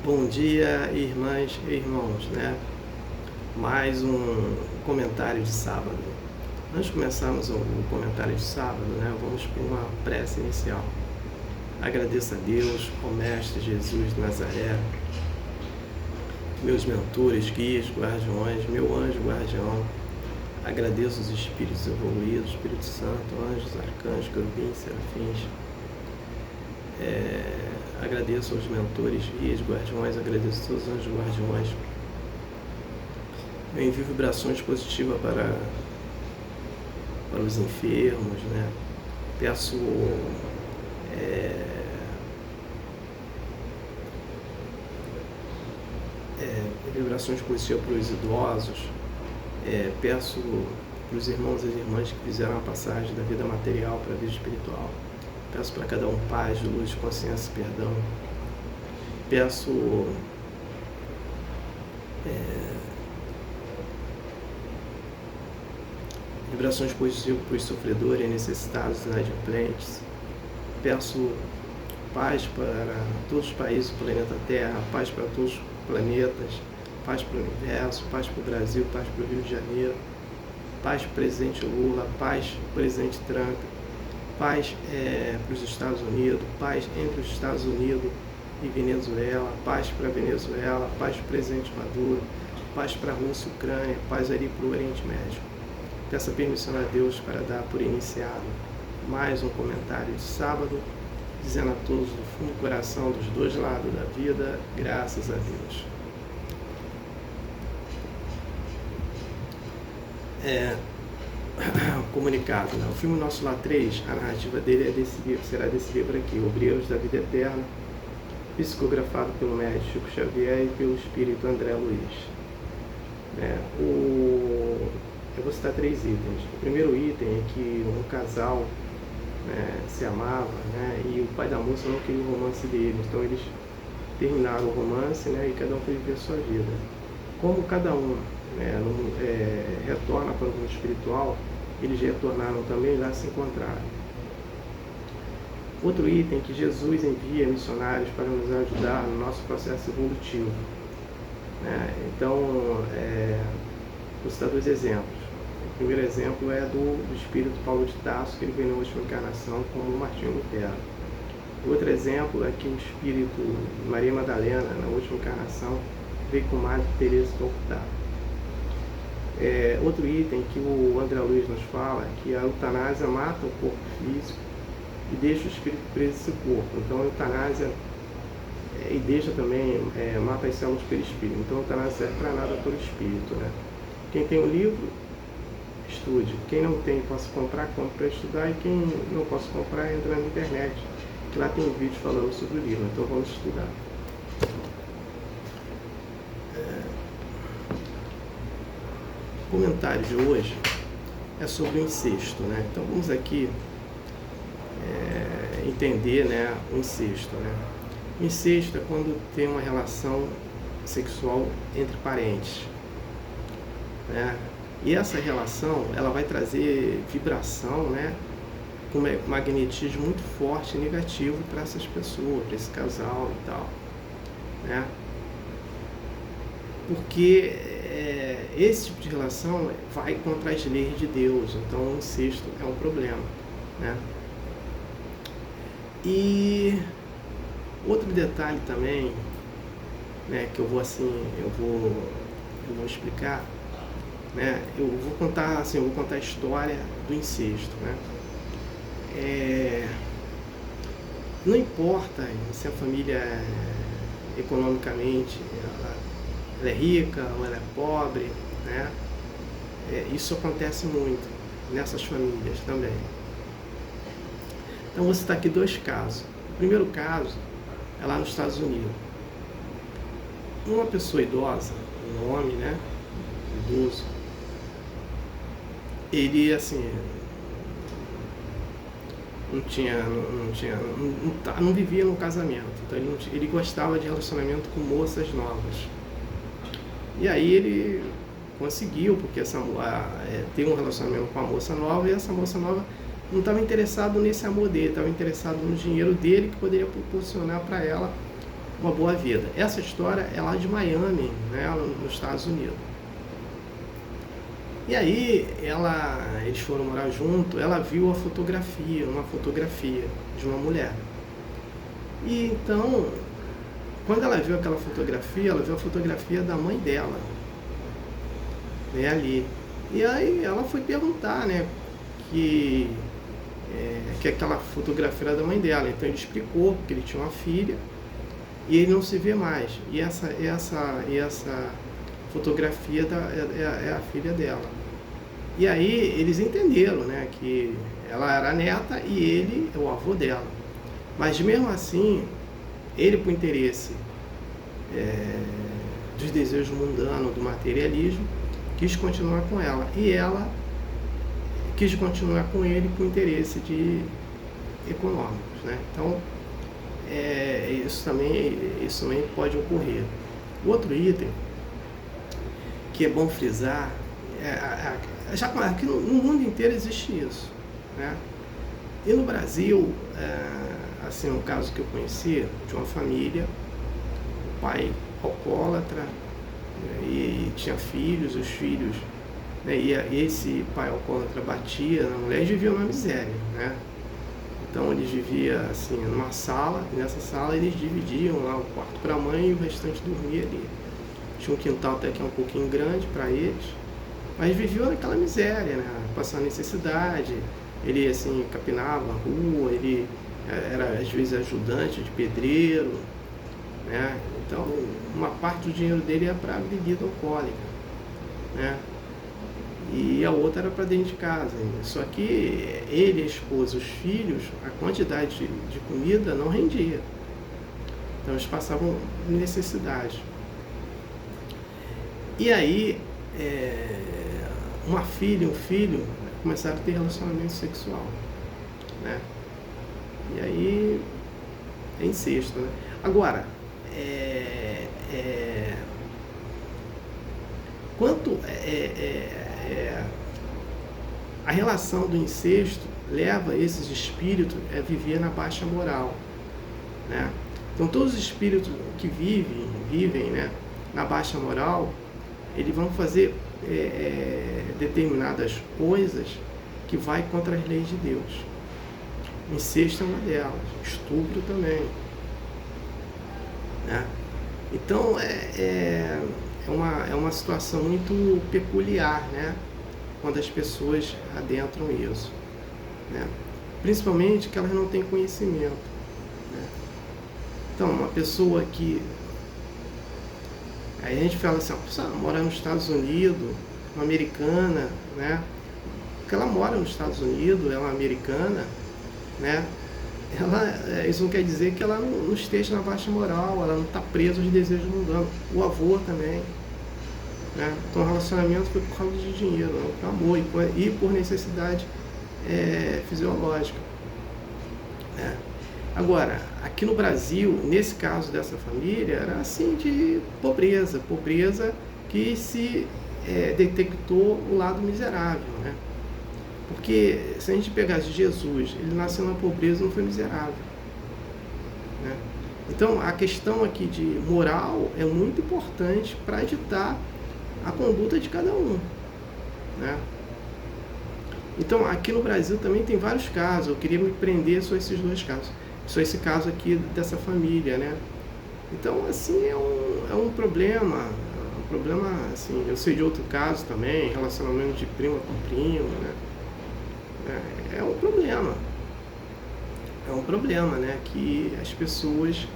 Bom dia, irmãs e irmãos, né? Mais um comentário de sábado. Antes de começarmos o comentário de sábado, né? Vamos para uma prece inicial. Agradeço a Deus, ao Mestre Jesus de Nazaré, meus mentores, guias, guardiões, meu anjo guardião. Agradeço os espíritos evoluídos, Espírito Santo, anjos, arcanjos, querubins, serafins. Agradeço aos mentores, guias, guardiões, agradeço a todos os anjos guardiões. Eu envio vibrações positivas para os enfermos, né? Peço vibrações positivas para os idosos. Peço para os irmãos e as irmãs que fizeram a passagem da vida material para a vida espiritual. Peço para cada um paz, luz, consciência e perdão. Peço vibrações positivas para os sofredores, necessitados, inadimplentes. Peço paz para todos os países do planeta Terra, paz para todos os planetas, paz para o universo, paz para o Brasil, paz para o Rio de Janeiro, paz para o presidente Lula, paz para o presidente Trump, paz para os Estados Unidos, paz entre os Estados Unidos e Venezuela, paz para a Venezuela, paz para o presidente Maduro, paz para a Rússia e Ucrânia, paz ali para o Oriente Médio. Peço a permissão a Deus para dar por iniciado mais um comentário de sábado, dizendo a todos do fundo do coração, dos dois lados da vida, graças a Deus. Comunicado, né? O filme Nosso Lar 3, a narrativa dele será desse livro aqui, Obreiros da Vida Eterna, psicografado pelo médico Chico Xavier e pelo espírito André Luiz. Eu vou citar 3 itens. O primeiro item é que um casal se amava, né, e o pai da moça não queria o romance deles, então eles terminaram o romance, né, e cada um foi viver a sua vida. Como cada um retorna para o mundo espiritual, eles retornaram também e lá se encontraram. Outro item é que Jesus envia missionários para nos ajudar no nosso processo evolutivo. Então, vou citar 2 exemplos. O primeiro exemplo é do espírito Paulo de Tarso, que ele veio na última encarnação como Martinho Lutero. O outro exemplo é que o espírito Maria Madalena, na última encarnação, veio com Madre Teresa de Calcutá. Outro item que o André Luiz nos fala é que a eutanásia mata o corpo físico e deixa o espírito preso nesse corpo. Então a eutanásia e deixa também, mata as células perispírito. Então a eutanásia serve para nada pelo espírito, né? Quem tem o livro, estude. Quem não tem, possa comprar, compre para estudar. E quem não possa comprar, entra na internet, que lá tem vídeos falando sobre o livro. Então vamos estudar. O comentário de hoje é sobre o incesto, né? Então vamos aqui entender, né, o incesto, né? O incesto é quando tem uma relação sexual entre parentes, né? E essa relação, ela vai trazer vibração, né, com magnetismo muito forte e negativo para essas pessoas, para esse casal e tal, né? Porque esse tipo de relação vai contra as leis de Deus, então o incesto é um problema, né? E outro detalhe também, né, que eu vou explicar, né? Eu vou contar a história do incesto, né? Não importa se a família economicamente ela é rica ou ela é pobre, né? Isso acontece muito nessas famílias também. Então vou citar aqui 2 casos. O primeiro caso é lá nos Estados Unidos. Uma pessoa idosa, um homem, né, idoso, ele assim não vivia no casamento, então ele gostava de relacionamento com moças novas. E aí ele conseguiu, porque tem um relacionamento com a moça nova, e essa moça nova não estava interessado nesse amor dele, estava interessado no dinheiro dele, que poderia proporcionar para ela uma boa vida. Essa história é lá de Miami, né, nos Estados Unidos. E aí eles foram morar junto, ela viu uma fotografia de uma mulher. E então, quando ela viu aquela fotografia, ela viu a fotografia da mãe dela, né, ali. E aí ela foi perguntar, né, que aquela fotografia era da mãe dela. Então ele explicou que ele tinha uma filha e ele não se vê mais. E essa fotografia é a filha dela. E aí eles entenderam, né, que ela era a neta e ele é o avô dela. Mas mesmo assim, ele, por interesse dos desejos mundanos, do materialismo, quis continuar com ela. E ela quis continuar com ele por interesse econômicos, né? Então, isso também pode ocorrer. Outro item que é bom frisar, já que no mundo inteiro existe isso, né? E no Brasil, assim, um caso que eu conheci de uma família, o pai alcoólatra, né, e tinha filhos, os filhos, né, e esse pai alcoólatra batia na mulher e viviam na miséria, né? Então eles viviam assim numa sala, e nessa sala eles dividiam lá o quarto para a mãe e o restante dormia ali. Tinha um quintal até que é um pouquinho grande para eles, mas viviam naquela miséria, né? Passando necessidade. Ele assim capinava a rua, ele era às vezes ajudante de pedreiro, né? Então uma parte do dinheiro dele ia para bebida alcoólica, né? E a outra era para dentro de casa. Só que ele, a esposa, os filhos, a quantidade de comida não rendia. Então eles passavam necessidade. E aí uma filha e um filho começaram a ter relacionamento sexual, né? E aí é incesto, né? Agora, quanto a relação do incesto leva esses espíritos a viver na baixa moral, né? Então todos os espíritos que vivem, né, na baixa moral, eles vão fazer determinadas coisas que vai contra as leis de Deus. Incesto é uma delas, estupro também, né? Então é uma situação muito peculiar, né, quando as pessoas adentram isso, né? Principalmente que elas não têm conhecimento, né? Então uma pessoa que aí a gente fala assim, mora nos Estados Unidos, uma americana, né? Porque ela mora nos Estados Unidos, ela é uma americana, né? Isso não quer dizer que ela não esteja na baixa moral, ela não está presa aos desejos mundanos. O avô também, né? Então o relacionamento foi por causa de dinheiro, não por amor e por necessidade fisiológica, né? Agora, aqui no Brasil, nesse caso dessa família, era assim de pobreza que se detectou o lado miserável, né? Porque se a gente pegasse Jesus, ele nasceu na pobreza, não foi miserável, né? Então a questão aqui de moral é muito importante para ditar a conduta de cada um, né? Então aqui no Brasil também tem vários casos, eu queria me prender só esses dois casos, só esse caso aqui dessa família, né? Então assim é um problema assim, eu sei de outro caso também, relacionamento de prima com primo, né? É um problema, né, que as pessoas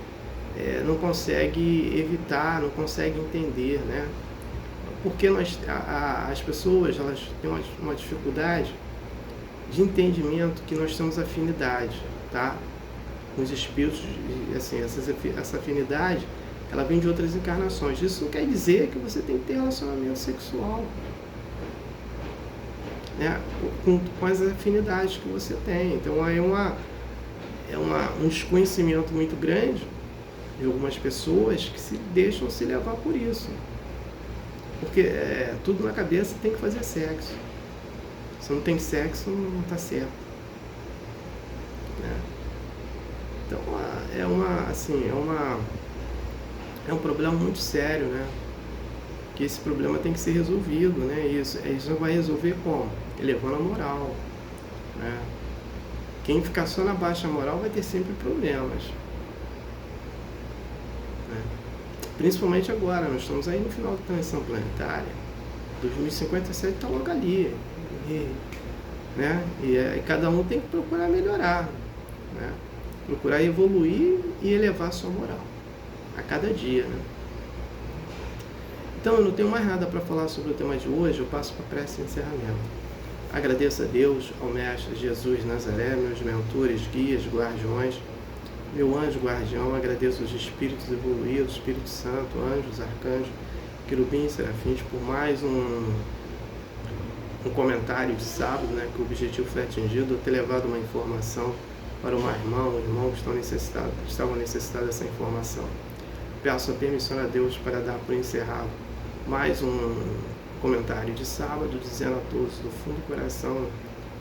não conseguem evitar, não conseguem entender, né? Porque as pessoas elas têm uma dificuldade de entendimento que nós temos afinidade, tá? Com os espíritos, assim, essa afinidade, ela vem de outras encarnações. Isso não quer dizer que você tem que ter relacionamento sexual, né, com as afinidades que você tem. Então é um desconhecimento muito grande de algumas pessoas que se deixam se levar por isso. Porque tudo na cabeça tem que fazer sexo. Se não tem sexo, não está certo, né? Então é é um problema muito sério, né? Que esse problema tem que ser resolvido, né? Isso vai resolver como? Elevando a moral, né? Quem ficar só na baixa moral vai ter sempre problemas, né? Principalmente agora, nós estamos aí no final da transição planetária, 2057 está logo ali, né? E cada um tem que procurar melhorar, né? Procurar evoluir e elevar a sua moral a cada dia, né? Então eu não tenho mais nada para falar sobre o tema de hoje, eu passo para a prece de encerramento. Agradeço a Deus, ao Mestre Jesus Nazaré, meus mentores, guias, guardiões, meu anjo guardião, agradeço os espíritos evoluídos, Espírito Santo, anjos, arcanjos, querubins, serafins, por mais um comentário de sábado, né, que o objetivo foi atingido, eu ter levado uma informação para uma irmã ou irmão que estavam necessitados dessa informação. Peço a permissão a Deus para dar por encerrado mais um comentário de sábado, dizendo a todos do fundo do coração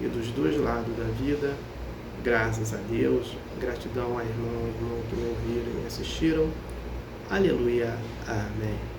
e dos dois lados da vida, graças a Deus, gratidão a irmão e irmão que me ouviram e me assistiram. Aleluia. Amém.